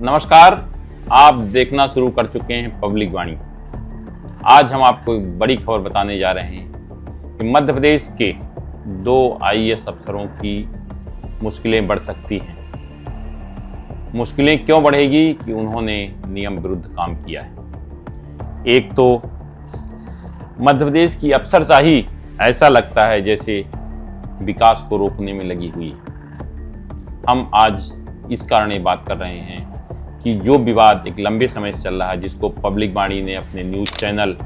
नमस्कार, आप देखना शुरू कर चुके हैं पब्लिक वाणी। आज हम आपको एक बड़ी खबर बताने जा रहे हैं कि मध्य प्रदेश के 2 आईएएस अफसरों की मुश्किलें बढ़ सकती हैं। मुश्किलें क्यों बढ़ेगी कि उन्होंने नियम विरुद्ध काम किया है। एक तो मध्य प्रदेश की अफसरशाही ऐसा लगता है जैसे विकास को रोकने में लगी हुई है। हम आज इस कारण ये बात कर रहे हैं कि जो विवाद एक लंबे समय से चल रहा है, जिसको पब्लिक वाणी ने अपने न्यूज़ चैनल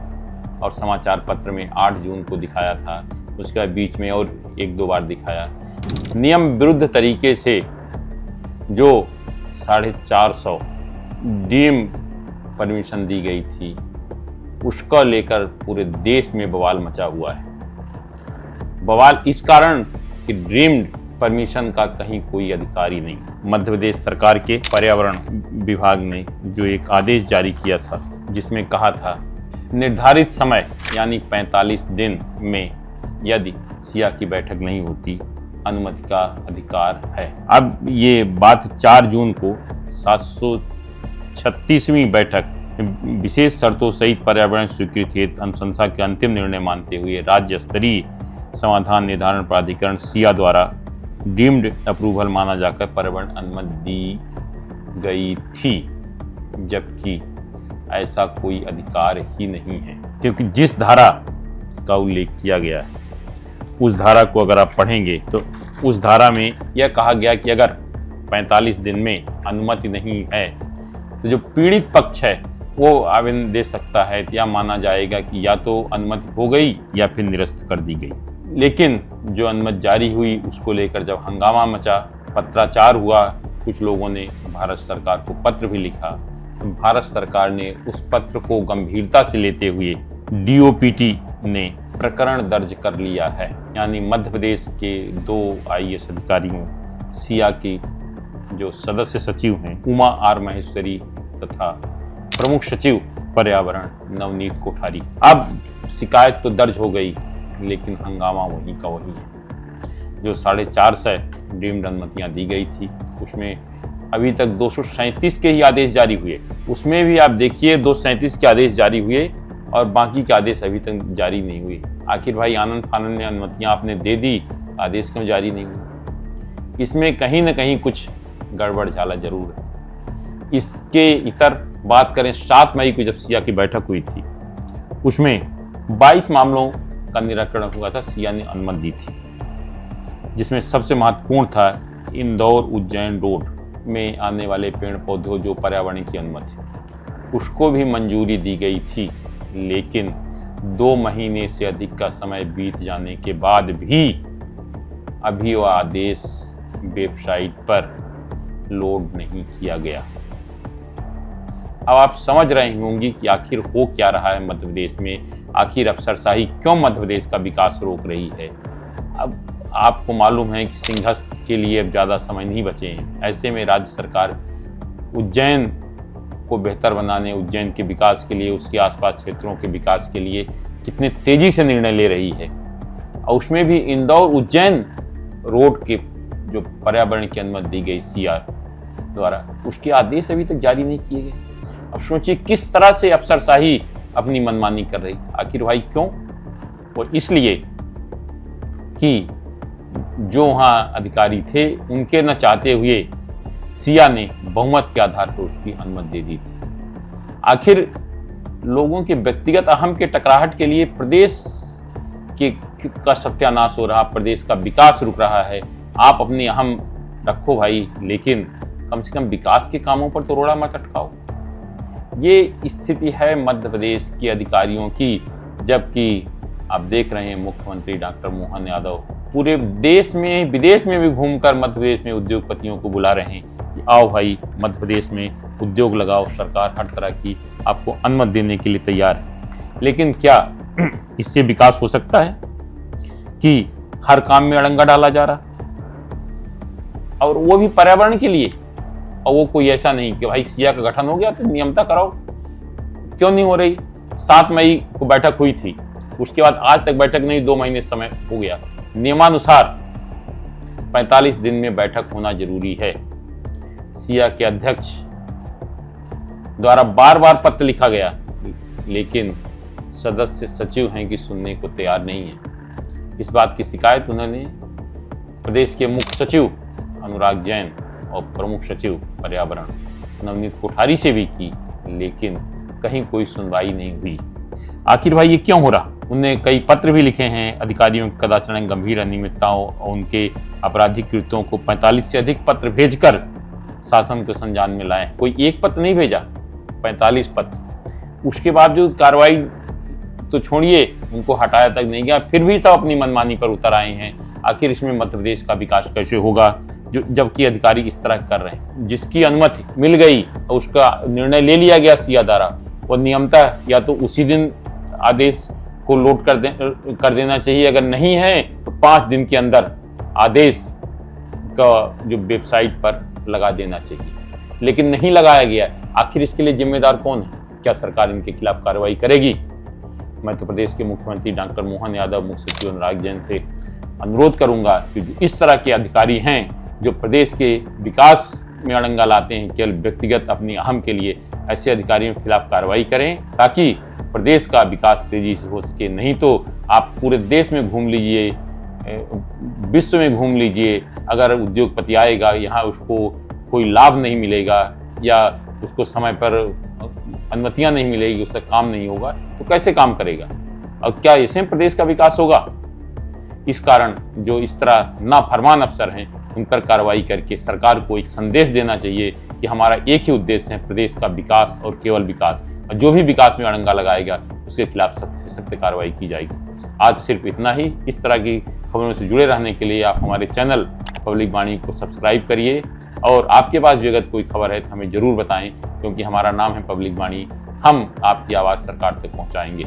और समाचार पत्र में 8 जून को दिखाया था, उसके बाद बीच में और 1-2 बार दिखाया। नियम विरुद्ध तरीके से जो 450 डीम परमिशन दी गई थी, उसको लेकर पूरे देश में बवाल मचा हुआ है। बवाल इस कारण कि ड्रीम्ड परमिशन का कहीं कोई अधिकारी नहीं। मध्य प्रदेश सरकार के पर्यावरण विभाग ने जो एक आदेश जारी किया था, जिसमें कहा था निर्धारित समय यानी 45 दिन में यदि सिया की बैठक नहीं होती, अनुमति का अधिकार है। अब ये बात 4 जून को 736वीं बैठक विशेष शर्तों सहित पर्यावरण स्वीकृति हेतु अनुशंसा के अंतिम निर्णय मानते हुए राज्य स्तरीय समाधान निर्धारण प्राधिकरण सिया द्वारा डीम्ड अप्रूवल माना जाकर पर्यावरण अनुमति दी गई थी, जबकि ऐसा कोई अधिकार ही नहीं है। क्योंकि जिस धारा का उल्लेख किया गया है, उस धारा को अगर आप पढ़ेंगे तो उस धारा में यह कहा गया कि अगर 45 दिन में अनुमति नहीं है तो जो पीड़ित पक्ष है वो आवेदन दे सकता है, या माना जाएगा कि या तो अनुमति हो गई या फिर निरस्त कर दी गई। लेकिन जो अनुमति जारी हुई उसको लेकर जब हंगामा मचा, पत्राचार हुआ, कुछ लोगों ने भारत सरकार को पत्र भी लिखा, तो भारत सरकार ने उस पत्र को गंभीरता से लेते हुए डीओपीटी ने प्रकरण दर्ज कर लिया है। यानी मध्य प्रदेश के 2 आईएएस अधिकारियों, सिया के जो सदस्य सचिव हैं उमा आर माहेश्वरी तथा प्रमुख सचिव पर्यावरण नवनीत कोठारी। अब शिकायत तो दर्ज हो गई, लेकिन हंगामा वहीं का वही है। जो 450 डीम्ड अनुमतियां दी गई थी, उसमें अभी तक 237 के ही आदेश जारी हुए। उसमें भी आप देखिए 237 के आदेश जारी हुए और बाकी के आदेश अभी तक जारी नहीं हुए। आखिर भाई आनंद फानंद में अनुमतियां आपने दे दी, आदेश क्यों जारी नहीं हुए? इसमें कहीं ना कहीं कुछ गड़बड़ झाला जरूर है। इसके इतर बात करें, 7 मई को जब सिया की बैठक हुई थी, उसमें 22 मामलों का निराकरण हुआ था। सिया ने अनुमति दी थी, जिसमें सबसे महत्वपूर्ण था इंदौर उज्जैन रोड में आने वाले पेड़ पौधों जो पर्यावरण की अनुमति, उसको भी मंजूरी दी गई थी। लेकिन 2 महीने से अधिक का समय बीत जाने के बाद भी अभी वह आदेश वेबसाइट पर लोड नहीं किया गया। अब आप समझ रहे होंगे कि आखिर हो क्या रहा है मध्य प्रदेश में, आखिर अफसरशाही क्यों मध्य प्रदेश का विकास रोक रही है। अब आपको मालूम है कि सिंघस के लिए अब ज़्यादा समय नहीं बचे हैं। ऐसे में राज्य सरकार उज्जैन को बेहतर बनाने, उज्जैन के विकास के लिए, उसके आसपास क्षेत्रों के विकास के लिए कितने तेजी से निर्णय ले रही है। और उसमें भी इंदौर उज्जैन रोड के जो पर्यावरण की अनुमति दी गई सिया द्वारा, उसके आदेश अभी तक जारी नहीं किए गए। अब सोचिए किस तरह से अफसरशाही अपनी मनमानी कर रही। आखिर भाई क्यों? वो इसलिए कि जो वहाँ अधिकारी थे उनके न चाहते हुए सिया ने बहुमत के आधार पर उसकी अनुमति दे दी थी। आखिर लोगों के व्यक्तिगत अहम के टकराहट के लिए प्रदेश का सत्यानाश हो रहा, प्रदेश का विकास रुक रहा है। आप अपनी अहम रखो भाई, लेकिन कम से कम विकास के कामों पर तो रोड़ा मत अटकाओ। ये स्थिति है मध्य प्रदेश के अधिकारियों की, जबकि आप देख रहे हैं मुख्यमंत्री डॉक्टर मोहन यादव पूरे देश में विदेश में भी घूमकर मध्य प्रदेश में उद्योगपतियों को बुला रहे हैं कि आओ भाई मध्य प्रदेश में उद्योग लगाओ, सरकार हर तरह की आपको अनुमति देने के लिए तैयार है। लेकिन क्या इससे विकास हो सकता है कि हर काम में अड़ंगा डाला जा रहा, और वो भी पर्यावरण के लिए? और वो कोई ऐसा नहीं कि भाई सिया का गठन हो गया तो नियमता कराओ। क्यों नहीं हो रही? 7 मई को बैठक हुई थी, उसके बाद आज तक बैठक नहीं, 2 महीने समय हो गया। नियमानुसार 45 दिन में बैठक होना जरूरी है। सिया के अध्यक्ष द्वारा बार बार पत्र लिखा गया, लेकिन सदस्य सचिव हैं कि सुनने को तैयार नहीं है। इस बात की शिकायत उन्होंने प्रदेश के मुख्य सचिव अनुराग जैन और प्रमुख सचिव पर्यावरण नवनीत कोठारी से भी की, लेकिन कहीं कोई सुनवाई नहीं हुई। आखिर भाई ये क्यों हो रहा? उन्होंने कई पत्र भी लिखे हैं अधिकारियों के कदाचार, गंभीर अनियमितताओं और उनके आपराधिक कृत्यों को 45 से अधिक पत्र भेजकर शासन को संज्ञान में लाए। कोई एक पत्र नहीं भेजा, 45 पत्र। उसके बावजूद कार्रवाई तो छोड़िए, उनको हटाया तक नहीं गया, फिर भी सब अपनी मनमानी पर उतर आए हैं। आखिर इसमें मध्य प्रदेश का विकास कैसे होगा जबकि अधिकारी इस तरह कर रहे हैं? जिसकी अनुमति मिल गई और उसका निर्णय ले लिया गया सिया द्वारा, वो नियमतः या तो उसी दिन आदेश को लोड कर देना चाहिए, अगर नहीं है तो 5 दिन के अंदर आदेश का जो वेबसाइट पर लगा देना चाहिए, लेकिन नहीं लगाया गया। आखिर इसके लिए जिम्मेदार कौन है? क्या सरकार इनके खिलाफ कार्रवाई करेगी? मैं तो प्रदेश के मुख्यमंत्री डॉक्टर मोहन यादव, मुख्य सचिव अनुराग जैन से अनुरोध करूंगा कि जो इस तरह के अधिकारी हैं जो प्रदेश के विकास में अड़ंगा लाते हैं केवल व्यक्तिगत अपनी अहम के लिए, ऐसे अधिकारियों के खिलाफ कार्रवाई करें ताकि प्रदेश का विकास तेजी से हो सके। नहीं तो आप पूरे देश में घूम लीजिए, विश्व में घूम लीजिए, अगर उद्योगपति आएगा यहाँ उसको कोई लाभ नहीं मिलेगा या उसको समय पर अनुमतियां नहीं मिलेगी, उसका काम नहीं होगा, तो कैसे काम करेगा? और क्या ऐसे प्रदेश का विकास होगा? इस कारण जो इस तरह नाफरमान अफसर हैं उन पर कार्रवाई करके सरकार को एक संदेश देना चाहिए कि हमारा एक ही उद्देश्य है प्रदेश का विकास और केवल विकास, और जो भी विकास में अड़ंगा लगाएगा उसके खिलाफ सख्त से सख्त कार्रवाई की जाएगी। आज सिर्फ इतना ही। इस तरह की खबरों से जुड़े रहने के लिए आप हमारे चैनल पब्लिक वाणी को सब्सक्राइब करिए, और आपके पास भी अगर कोई खबर है तो हमें ज़रूर बताएं, क्योंकि हमारा नाम है पब्लिक वाणी। हम आपकी आवाज़ सरकार तक पहुँचाएंगे।